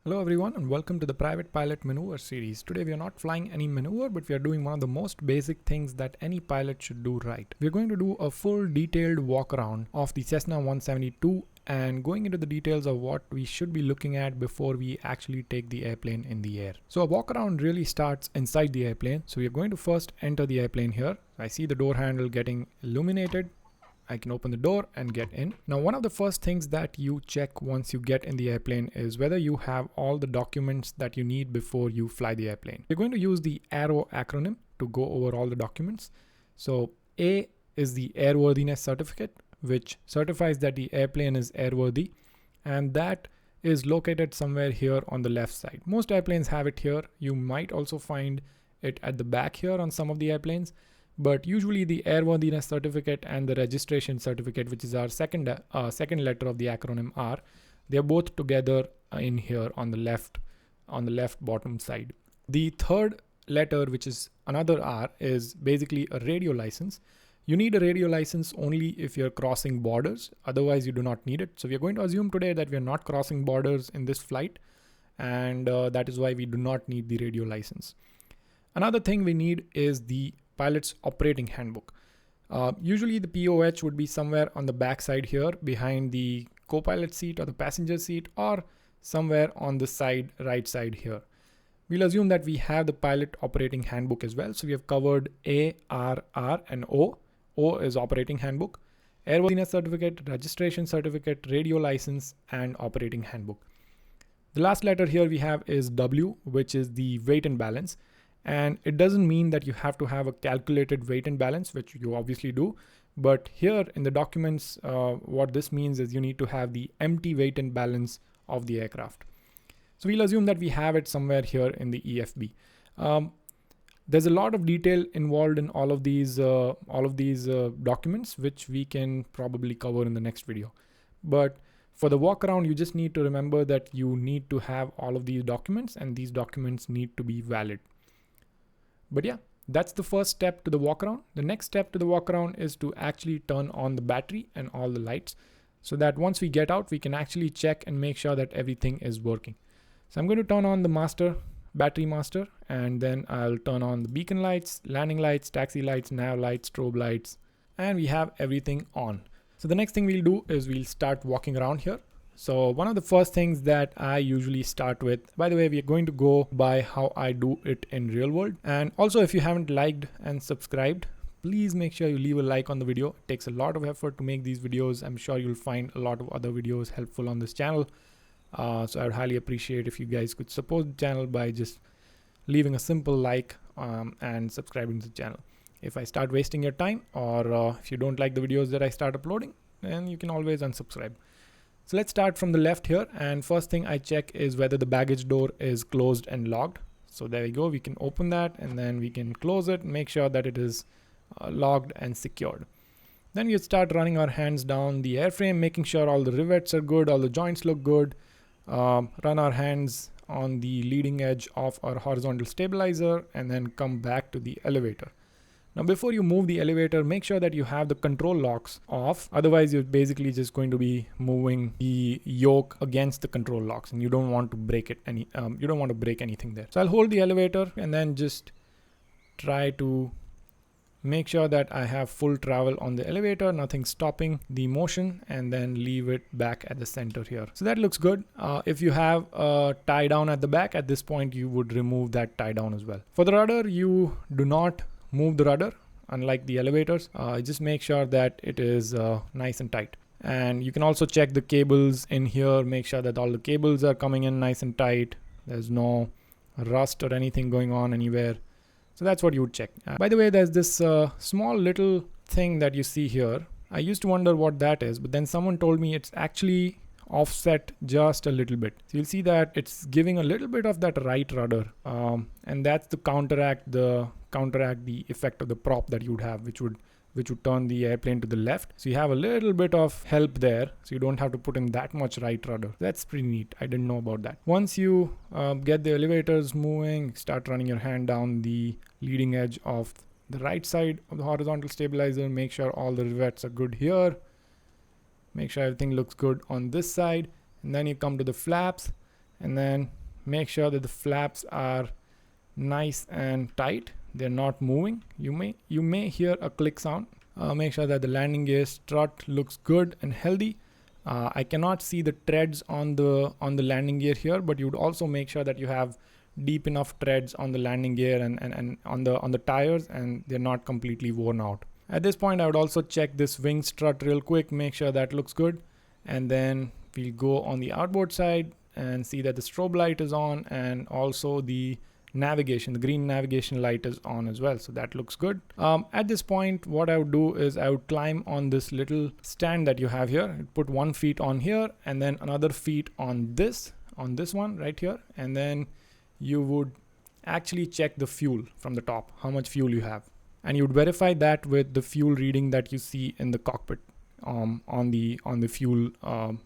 Hello everyone and welcome to the Private Pilot Maneuver series. Today we are not flying any maneuver, but we are doing one of the most basic things that any pilot should do right. We are going to do a full detailed walk around of the Cessna 172 and going into the details of what we should be looking at before we actually take the airplane in the air. So a walk around really starts inside the airplane. So we are going to first enter the airplane here. I see the door handle getting illuminated. I can open the door and get in. Now, one of the first things that you check once you get in the airplane is whether you have all the documents that you need before you fly the airplane. We're going to use the ARROW acronym to go over all the documents. So A is the airworthiness certificate, which certifies that the airplane is airworthy, and that is located somewhere here on the left side. Most airplanes have it here. You might also find it at the back here on some of the airplanes. But usually the airworthiness certificate and the registration certificate, which is our second letter of the acronym R, they're both together in here on the left bottom side. The third letter, which is another R, is basically a radio license. You need a radio license only if you're crossing borders. Otherwise, you do not need it. So we are going to assume today that we are not crossing borders in this flight, and that is why we do not need the radio license. Another thing we need is the pilot's operating handbook. Usually the POH would be somewhere on the back side here behind the co-pilot seat or the passenger seat, or somewhere on the side, right side here. We'll assume that we have the pilot operating handbook as well. So we have covered A, R, R, and O. O is operating handbook, airworthiness certificate, registration certificate, radio license, and operating handbook. The last letter here we have is W, which is the weight and balance. And it doesn't mean that you have to have a calculated weight and balance, which you obviously do. But here in the documents, what this means is you need to have the empty weight and balance of the aircraft. So we'll assume that we have it somewhere here in the EFB. There's a lot of detail involved in all of these documents, which we can probably cover in the next video. But for the walk around, you just need to remember that you need to have all of these documents, and these documents need to be valid. But yeah, that's the first step to the walk around. The next step to the walk around is to actually turn on the battery and all the lights, so that once we get out, we can actually check and make sure that everything is working. So I'm going to turn on the battery master, and then I'll turn on the beacon lights, landing lights, taxi lights, nav lights, strobe lights, and we have everything on. So the next thing we'll do is we'll start walking around here. So one of the first things that I usually start with, by the way, we are going to go by how I do it in real world. And also, if you haven't liked and subscribed, please make sure you leave a like on the video. It takes a lot of effort to make these videos. I'm sure you'll find a lot of other videos helpful on this channel. So I would highly appreciate if you guys could support the channel by just leaving a simple like and subscribing to the channel. If I start wasting your time, or if you don't like the videos that I start uploading, then you can always unsubscribe. So let's start from the left here, and first thing I check is whether the baggage door is closed and locked. So there we go, we can open that and then we can close it and make sure that it is locked and secured. Then we start running our hands down the airframe, making sure all the rivets are good, all the joints look good. Run our hands on the leading edge of our horizontal stabilizer and then come back to the elevator. Now, before you move the elevator, make sure that you have the control locks off. Otherwise, you're basically just going to be moving the yoke against the control locks, and you don't want to break it you don't want to break anything there. So I'll hold the elevator and then just try to make sure that I have full travel on the elevator, nothing stopping the motion, and then leave it back at the center here. So that looks good. If you have a tie down at the back, at this point, you would remove that tie down as well. For the rudder, you do not move the rudder, unlike the elevators. Just make sure that it is nice and tight. And you can also check the cables in here, make sure that all the cables are coming in nice and tight. There's no rust or anything going on anywhere. So that's what you would check. By the way, there's this small little thing that you see here. I used to wonder what that is, but then someone told me it's actually offset just a little bit. So you'll see that it's giving a little bit of that right rudder, and that's to counteract the effect of the prop that you would have, which would turn the airplane to the left. So you have a little bit of help there, so you don't have to put in that much right rudder. That's pretty neat. I didn't know about that. Once you get the elevators moving, start running your hand down the leading edge of the right side of the horizontal stabilizer. Make sure all the rivets are good here. Make sure everything looks good on this side, and then you come to the flaps and then make sure that the flaps are nice and tight. They're not moving. You may hear a click sound. Make sure that the landing gear strut looks good and healthy. I cannot see the treads on the landing gear here, but you would also make sure that you have deep enough treads on the landing gear and on the tires, and they're not completely worn out. At this point, I would also check this wing strut real quick, make sure that looks good, and then we'll go on the outboard side and see that the strobe light is on, and also the green navigation light is on as well, so that looks good. At this point, what I would do is I would climb on this little stand that you have here. You'd put 1 foot on here and then another feet on this one right here, and then you would actually check the fuel from the top, how much fuel you have, and you would verify that with the fuel reading that you see in the cockpit on the fuel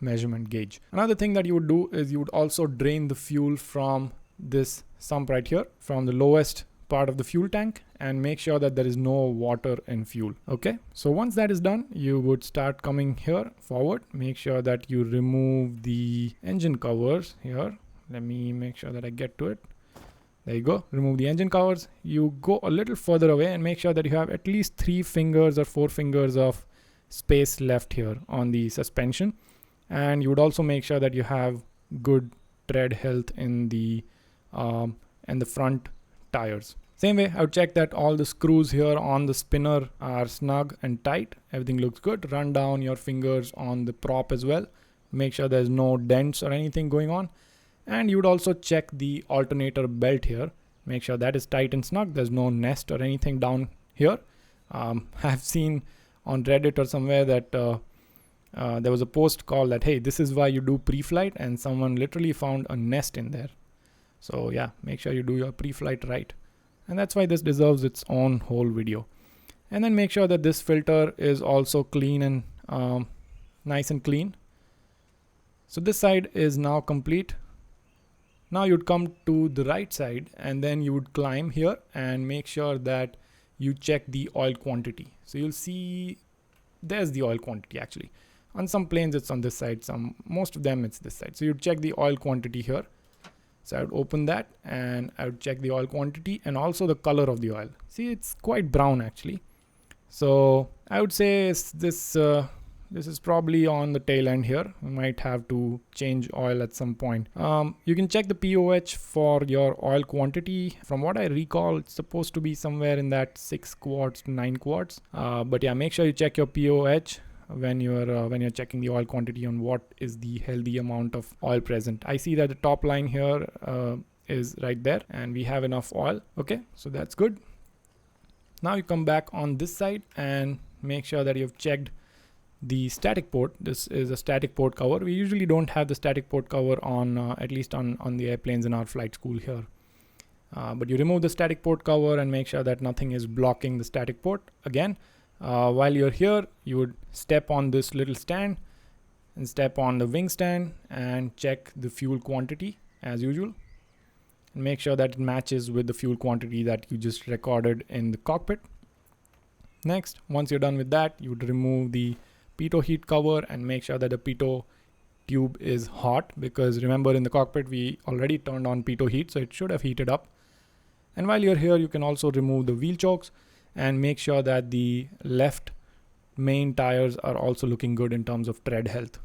measurement gauge. Another thing that you would do is you would also drain the fuel from this sump right here, from the lowest part of the fuel tank, and make sure that there is no water in fuel. Okay, so once that is done, you would start coming here forward. Make sure that you remove the engine covers here. Let me make sure that I get to it. There you go. Remove the engine covers. You go a little further away and make sure that you have at least 3 fingers or 4 fingers of space left here on the suspension, and you would also make sure that you have good tread health in the front tires. Same way, I would check that all the screws here on the spinner are snug and tight. Everything looks good. Run down your fingers on the prop as well. Make sure there's no dents or anything going on. And you would also check the alternator belt here. Make sure that is tight and snug. There's no nest or anything down here. I've seen on Reddit or somewhere that there was a post called that, hey, this is why you do pre-flight, and someone literally found a nest in there. So yeah, make sure you do your pre-flight right. And that's why this deserves its own whole video. And then make sure that this filter is also clean and nice and clean. So this side is now complete. Now you'd come to the right side, and then you would climb here and make sure that you check the oil quantity. So you'll see there's the oil quantity actually. On some planes it's on this side, most of them it's this side. So you'd check the oil quantity here. So I would open that and I would check the oil quantity and also the color of the oil. See, it's quite brown actually. So I would say this is probably on the tail end here. We might have to change oil at some point. You can check the POH for your oil quantity. From what I recall, it's supposed to be somewhere in that 6 quarts to 9 quarts. But yeah, make sure you check your POH when you're checking the oil quantity on what is the healthy amount of oil present. I see that the top line here is right there, and we have enough oil. Okay, so that's good. Now you come back on this side and make sure that you've checked the static port. This is a static port cover. We usually don't have the static port cover on, at least on the airplanes in our flight school here. But you remove the static port cover and make sure that nothing is blocking the static port. Again, while you're here, you would step on this little stand and step on the wing stand and check the fuel quantity as usual. And make sure that it matches with the fuel quantity that you just recorded in the cockpit. Next, once you're done with that, you would remove the pitot heat cover and make sure that the pitot tube is hot, because remember in the cockpit we already turned on pitot heat, so it should have heated up. And while you're here, you can also remove the wheel chokes and make sure that the left main tires are also looking good in terms of tread health.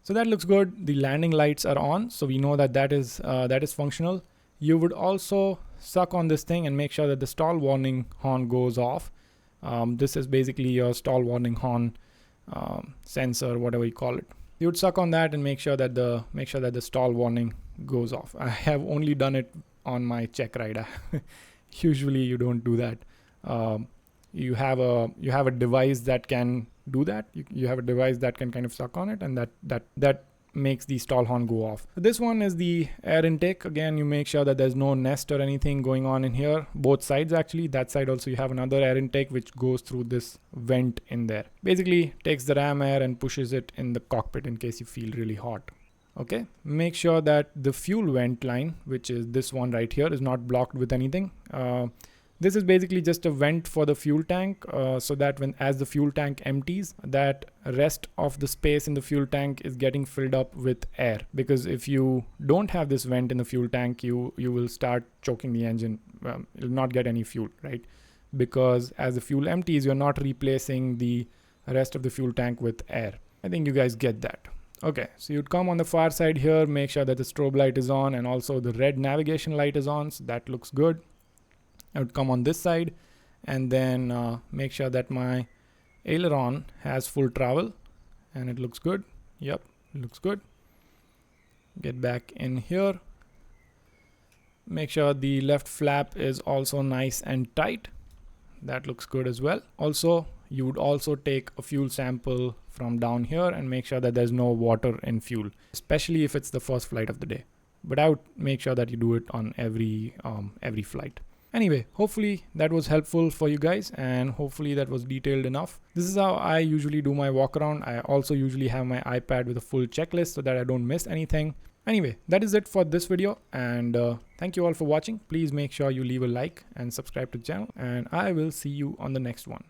So that looks good. The landing lights are on, so we know that that is functional. You would also suck on this thing and make sure that the stall warning horn goes off. This is basically your stall warning horn sensor, whatever you call it. You would suck on that and make sure that the stall warning goes off. I have only done it on my check ride. Usually you don't do that. You have a device that can do that. You have a device that can kind of suck on it, and that makes the stall horn go off. This one is the air intake. Again, you make sure that there's no nest or anything going on in here. Both sides actually. That side also you have another air intake which goes through this vent in there. Basically takes the RAM air and pushes it in the cockpit in case you feel really hot. Okay, make sure that the fuel vent line, which is this one right here, is not blocked with anything. This is basically just a vent for the fuel tank, so that as the fuel tank empties, that rest of the space in the fuel tank is getting filled up with air. Because if you don't have this vent in the fuel tank, you will start choking the engine. You'll not get any fuel, right? Because as the fuel empties, you're not replacing the rest of the fuel tank with air. I think you guys get that. Okay, so you'd come on the far side here, make sure that the strobe light is on and also the red navigation light is on, so that looks good. I would come on this side and then make sure that my aileron has full travel and it looks good. Yep, it looks good. Get back in here. Make sure the left flap is also nice and tight. That looks good as well. Also, you would also take a fuel sample from down here and make sure that there's no water in fuel, especially if it's the first flight of the day. But I would make sure that you do it on every flight. Anyway, hopefully that was helpful for you guys and hopefully that was detailed enough. This is how I usually do my walk around. I also usually have my iPad with a full checklist so that I don't miss anything. Anyway, that is it for this video and thank you all for watching. Please make sure you leave a like and subscribe to the channel and I will see you on the next one.